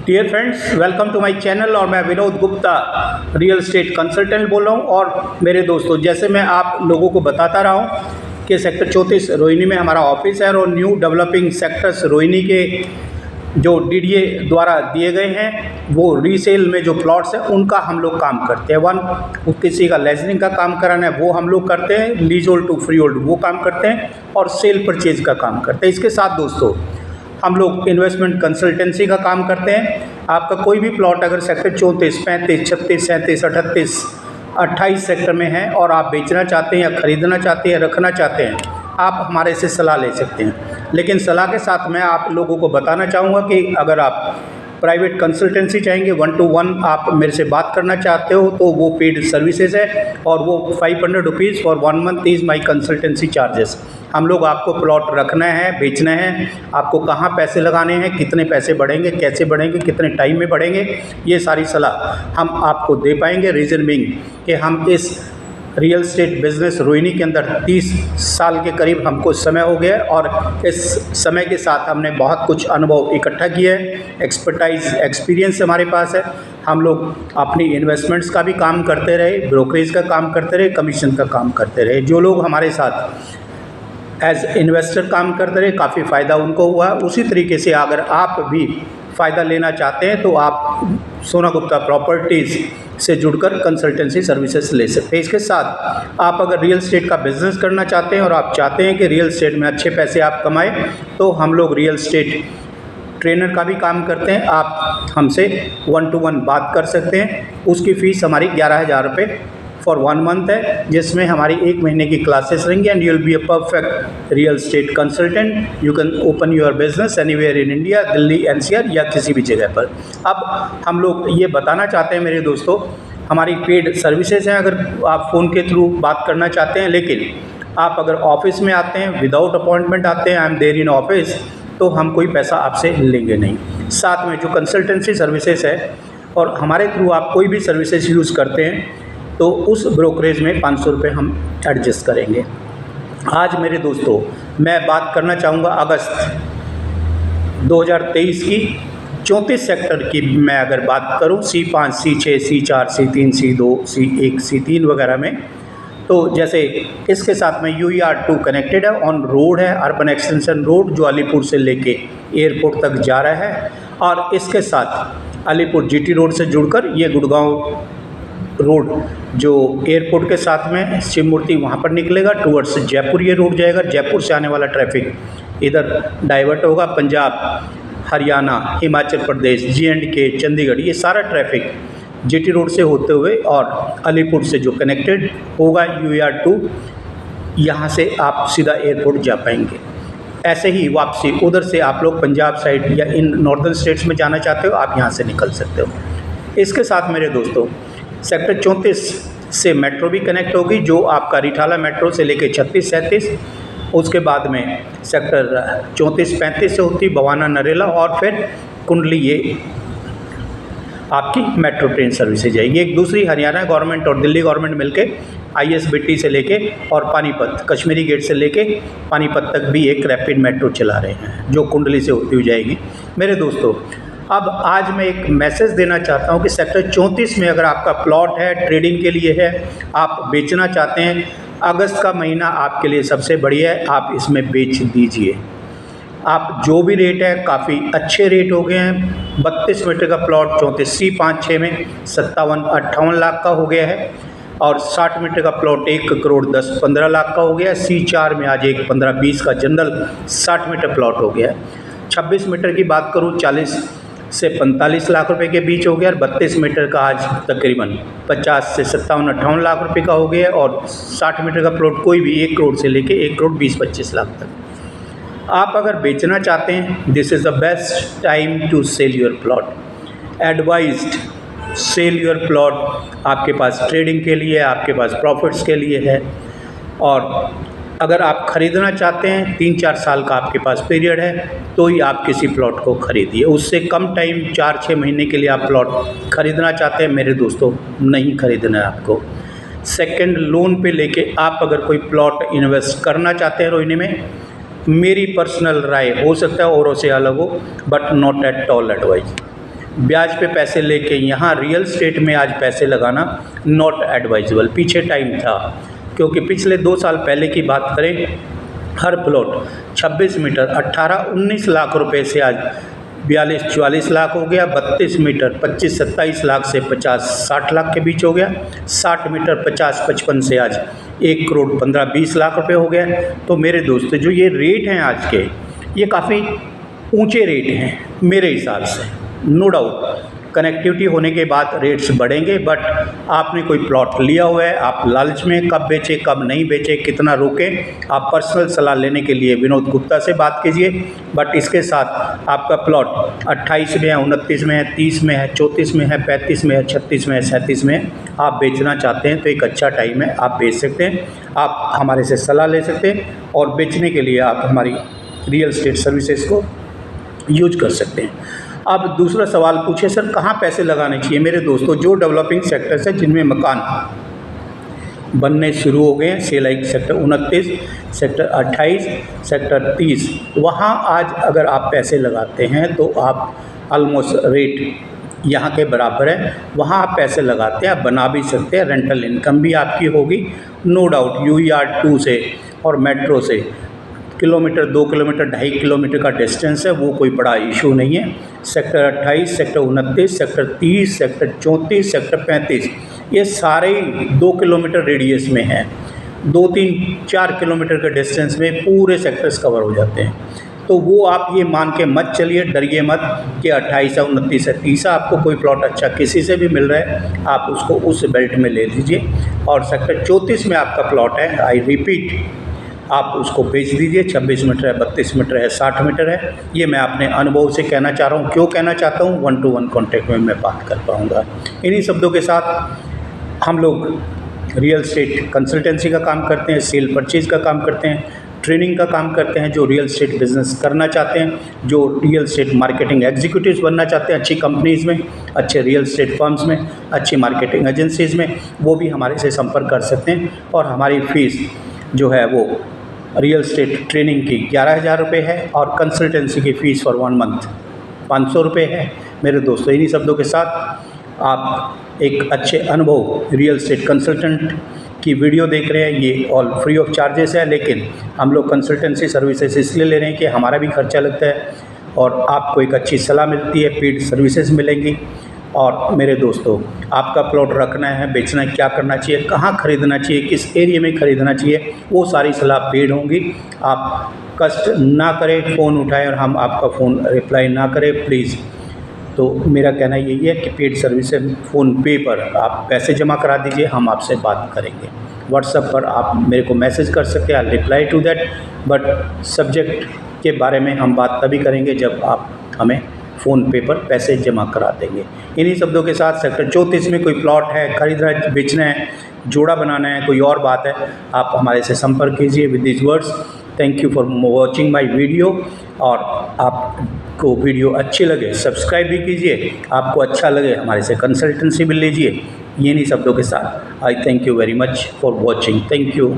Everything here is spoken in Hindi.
Dear friends, welcome to my channel. और मैं Vinod Gupta real estate consultant बोल रहा हूँ। और मेरे दोस्तों, जैसे मैं आप लोगों को बताता रहा हूँ कि सेक्टर 34 रोहिणी में हमारा ऑफिस है और न्यू डेवलपिंग सेक्टर्स रोहिणी के जो डीडीए द्वारा दिए गए हैं वो रीसेल में जो प्लॉट्स हैं उनका हम लोग काम करते हैं। किसी का लेजरिंग का काम कराना है वो हम लोग करते हैं, lease hold to free hold वो काम करते हैं और सेल परचेज का काम करते हैं। इसके साथ दोस्तों हम लोग इन्वेस्टमेंट कंसल्टेंसी का काम करते हैं। आपका कोई भी प्लॉट अगर सेक्टर 34, 35, 36, 37, 38, 28 सेक्टर में है और आप बेचना चाहते हैं या ख़रीदना चाहते हैं या रखना चाहते हैं, आप हमारे से सलाह ले सकते हैं। लेकिन सलाह के साथ मैं आप लोगों को बताना चाहूँगा कि अगर आप प्राइवेट कंसल्टेंसी चाहेंगे, 1 to 1 आप मेरे से बात करना चाहते हो तो वो पेड सर्विसेज है और वो 500 rupees for 1 month is my consultancy charges. हम लोग आपको प्लॉट रखना है, बेचना है, आपको कहाँ पैसे लगाने हैं, कितने पैसे बढ़ेंगे, कैसे बढ़ेंगे, कितने टाइम में बढ़ेंगे, ये सारी सलाह हम आपको दे पाएंगे। रीज़न बीइंग कि हम इस रियल एस्टेट बिज़नेस रोहिणी के अंदर 30 साल के करीब हमको समय हो गया है और इस समय के साथ हमने बहुत कुछ अनुभव इकट्ठा किया है, एक्सपीरियंस हमारे पास है। हम लोग अपनी इन्वेस्टमेंट्स का भी काम करते रहे, ब्रोकरेज का काम करते रहे, कमीशन का काम करते रहे। जो लोग हमारे साथ एज इन्वेस्टर काम करते रहे, काफ़ी फ़ायदा उनको हुआ। उसी तरीके से अगर आप भी फ़ायदा लेना चाहते हैं तो आप सोना गुप्ता प्रॉपर्टीज़ से जुड़कर कंसल्टेंसी सर्विसेज ले सकते हैं। इसके साथ आप अगर रियल एस्टेट का बिज़नेस करना चाहते हैं और आप चाहते हैं कि रियल एस्टेट में अच्छे पैसे आप कमाएं, तो हम लोग रियल एस्टेट ट्रेनर का भी काम करते हैं। आप हमसे 1 to 1 बात कर सकते हैं। उसकी फ़ीस हमारी 11,000 रुपये फॉर 1 मंथ है, जिसमें हमारी 1 महीने की क्लासेस रहेंगी and you will be a perfect real estate consultant. You can open your business anywhere in India, Delhi, NCR या किसी भी जगह पर। अब हम लोग ये बताना चाहते हैं मेरे दोस्तों, हमारी पेड सर्विसेज हैं अगर आप फ़ोन के थ्रू बात करना चाहते हैं। लेकिन आप अगर ऑफिस में आते हैं, विदाउट अपॉइंटमेंट आते हैं, I am there in office, तो हम कोई पैसा आपसे लेंगे नहीं। साथ में जो कंसल्टेंसी सर्विसेज है और हमारे थ्रू आप कोई भी सर्विसेज यूज़ करते हैं तो उस ब्रोकरेज में 500 रुपये हम एडजस्ट करेंगे। आज मेरे दोस्तों मैं बात करना चाहूँगा अगस्त 2023 की 34 सेक्टर की। मैं अगर बात करूँ C5, C6, C4, C3, C2, C1, C3 वगैरह में, तो जैसे इसके साथ में UER2 कनेक्टेड है, ऑन रोड है, अर्बन एक्सटेंशन रोड जो अलीपुर से लेके एयरपोर्ट तक जा रहा है। और इसके साथ अलीपुर GT रोड से जुड़कर ये गुड़गांव रोड जो एयरपोर्ट के साथ में शिव मूर्ति वहाँ पर निकलेगा, टूवर्ड्स जयपुर ये रोड जाएगा। जयपुर से आने वाला ट्रैफिक इधर डाइवर्ट होगा, पंजाब, हरियाणा, हिमाचल प्रदेश, J&K, चंडीगढ़, ये सारा ट्रैफिक GT रोड से होते हुए और अलीपुर से जो कनेक्टेड होगा UER2, यहाँ से आप सीधा एयरपोर्ट जा पाएंगे। ऐसे ही वापसी उधर से आप लोग पंजाब साइड या इन नॉर्दर्न स्टेट्स में जाना चाहते हो, आप यहाँ से निकल सकते हो। इसके साथ मेरे दोस्तों सेक्टर 34 से मेट्रो भी कनेक्ट होगी, जो आपका रिठाला मेट्रो से लेके 36, 37, उसके बाद में सेक्टर 34, 35 से होती बवाना, नरेला और फिर कुंडली, ये आपकी मेट्रो ट्रेन सर्विसेज जाएगी। एक दूसरी हरियाणा गवर्नमेंट और दिल्ली गवर्नमेंट मिलके ISBT से लेके और पानीपत, कश्मीरी गेट से लेके पानीपत तक भी एक रैपिड मेट्रो चला रहे हैं जो कुंडली से होती हुई जाएगी। मेरे दोस्तों अब आज मैं एक मैसेज देना चाहता हूं कि सेक्टर 34 में अगर आपका प्लॉट है, ट्रेडिंग के लिए है, आप बेचना चाहते हैं, अगस्त का महीना आपके लिए सबसे बढ़िया है, आप इसमें बेच दीजिए। आप जो भी रेट है, काफ़ी अच्छे रेट हो गए हैं। 32 मीटर का प्लॉट 34 C5-6 में 57-58 लाख का हो गया है और 60 मीटर का प्लॉट 1 करोड़ 10-15 लाख का हो गया है। C4 में आज एक 15-20 का जनरल 60 मीटर प्लॉट हो गया है। 26 मीटर की बात करूँ 40 से 45 लाख रुपए के बीच हो गया और 32 मीटर का आज तकरीबन 50 से 57-58 लाख रुपए का हो गया और 60 मीटर का प्लॉट कोई भी 1 करोड़ से लेके 1 करोड़ 20-25 लाख तक। आप अगर बेचना चाहते हैं, this is the best time to sell your plot. Advised sell your plot. आपके पास ट्रेडिंग के लिए, आपके पास प्रॉफिट्स के लिए है। और अगर आप ख़रीदना चाहते हैं, 3-4 साल का आपके पास पीरियड है, तो ही आप किसी प्लॉट को ख़रीदिए। उससे कम टाइम 4-6 महीने के लिए आप प्लॉट ख़रीदना चाहते हैं, मेरे दोस्तों नहीं ख़रीदना है आपको। सेकंड लोन पे लेके आप अगर कोई प्लॉट इन्वेस्ट करना चाहते हैं रोहिणी में, मेरी पर्सनल राय हो सकता है औरों से अलग हो, but not at all advise. ब्याज पे पैसे लेके यहाँ रियल स्टेट में आज पैसे लगाना नॉट एडवाइजेबल। पीछे टाइम था, क्योंकि पिछले 2 साल पहले की बात करें, हर प्लॉट 26 मीटर 18-19 लाख रुपए से आज 42-44 लाख हो गया। 32 मीटर 25-27 लाख से 50-60 लाख के बीच हो गया। 60 मीटर 50-55 से आज 1 करोड़ 15-20 लाख रुपए हो गया। तो मेरे दोस्तों, जो ये रेट हैं आज के, ये काफ़ी ऊंचे रेट हैं मेरे हिसाब से। नो डाउट कनेक्टिविटी होने के बाद रेट्स बढ़ेंगे, बट आपने कोई प्लॉट लिया हुआ है, आप लालच में कब बेचें कब नहीं बेचें, कितना रोकें, आप पर्सनल सलाह लेने के लिए विनोद गुप्ता से बात कीजिए। बट इसके साथ आपका प्लॉट 28 में है, 29 में है, 30 में है, 34 में है, 35 में है, 36 में है, 37 में आप बेचना चाहते हैं तो एक अच्छा टाइम है, आप बेच सकते हैं। आप हमारे से सलाह ले सकते हैं और बेचने के लिए आप हमारी रियल एस्टेट सर्विसेज को यूज कर सकते हैं। अब दूसरा सवाल पूछे, सर कहाँ पैसे लगाने चाहिए? मेरे दोस्तों, जो डेवलपिंग सेक्टर्स हैं जिनमें मकान बनने शुरू हो गए हैं, से लाइक सेक्टर 29, सेक्टर 28, सेक्टर 30, वहाँ आज अगर आप पैसे लगाते हैं तो आप ऑलमोस्ट रेट यहाँ के बराबर है, वहाँ आप पैसे लगाते हैं, आप बना भी सकते हैं, रेंटल इनकम भी आपकी होगी। नो डाउट UER2 से और मेट्रो से किलोमीटर 2 किलोमीटर 2.5 किलोमीटर का डिस्टेंस है, वो कोई बड़ा इशू नहीं है। Sector 28, sector 29, sector 30, sector 34, sector 35, ये सारे 2 किलोमीटर रेडियस में हैं। 2, 3, 4 किलोमीटर के डिस्टेंस में पूरे सेक्टर्स कवर हो जाते हैं। तो वो आप ये मान के मत चलिए, डरिए मत कि 28 है, 29 है, 30 है, आपको कोई प्लॉट अच्छा किसी से भी मिल रहा है, आप उसको उस बेल्ट में ले लीजिए। और सेक्टर 34 में आपका प्लॉट है, आई रिपीट, आप उसको बेच दीजिए। 26 मीटर है, 32 मीटर है, 60 मीटर है। ये मैं अपने अनुभव से कहना चाह रहा हूँ। क्यों कहना चाहता हूँ? 1-to-1 कॉन्टैक्ट में मैं बात कर पाऊँगा। इन्हीं शब्दों के साथ हम लोग रियल एस्टेट कंसल्टेंसी का काम करते हैं, सेल परचेज का काम करते हैं, ट्रेनिंग का काम करते हैं। जो रियल एस्टेट बिजनेस करना चाहते हैं, जो रियल एस्टेट मार्केटिंग एग्जीक्यूटिव्स बनना चाहते हैं अच्छी कंपनीज़ में, अच्छे रियल एस्टेट फर्म्स में, अच्छी मार्केटिंग एजेंसीज़ में, वो भी हमारे से संपर्क कर सकते हैं। और हमारी फ़ीस जो है वो रियल एस्टेट ट्रेनिंग की 11,000 रुपये है और कंसल्टेंसी की फ़ीस फॉर 1 मंथ 500 रुपये है। मेरे दोस्तों, इन्हीं शब्दों के साथ आप एक अच्छे अनुभव रियल एस्टेट कंसल्टेंट की वीडियो देख रहे हैं। ये ऑल फ्री ऑफ चार्जेस है, लेकिन हम लोग कंसल्टेंसी सर्विसेज इसलिए ले रहे हैं कि हमारा भी खर्चा लगता है और आपको एक अच्छी सलाह मिलती है, पेड सर्विसेज मिलेंगी। और मेरे दोस्तों, आपका प्लॉट रखना है, बेचना है, क्या करना चाहिए, कहाँ खरीदना चाहिए, किस एरिया में खरीदना चाहिए, वो सारी सलाह पेड होंगी। आप कष्ट ना करें, फ़ोन उठाएं और हम आपका फ़ोन रिप्लाई ना करें प्लीज़। तो मेरा कहना यही है कि पेड सर्विस फ़ोन पे पर आप पैसे जमा करा दीजिए, हम आपसे बात करेंगे। व्हाट्सएप पर आप मेरे को मैसेज कर सकते हैं, I reply to that. But subject के बारे में हम बात तभी करेंगे जब आप हमें फ़ोन पे पर पैसे जमा करा देंगे। इन्हीं शब्दों के साथ सेक्टर 34 में कोई प्लॉट है, खरीदना है, बेचना है, जोड़ा बनाना है, कोई और बात है, आप हमारे से संपर्क कीजिए with this words. Thank you for watching my video. और आपको वीडियो अच्छी लगे सब्सक्राइब भी कीजिए, आपको अच्छा लगे हमारे से कंसल्टेंसी भी लीजिए। इन्हीं शब्दों के साथ आई thank you very much for watching. Thank you.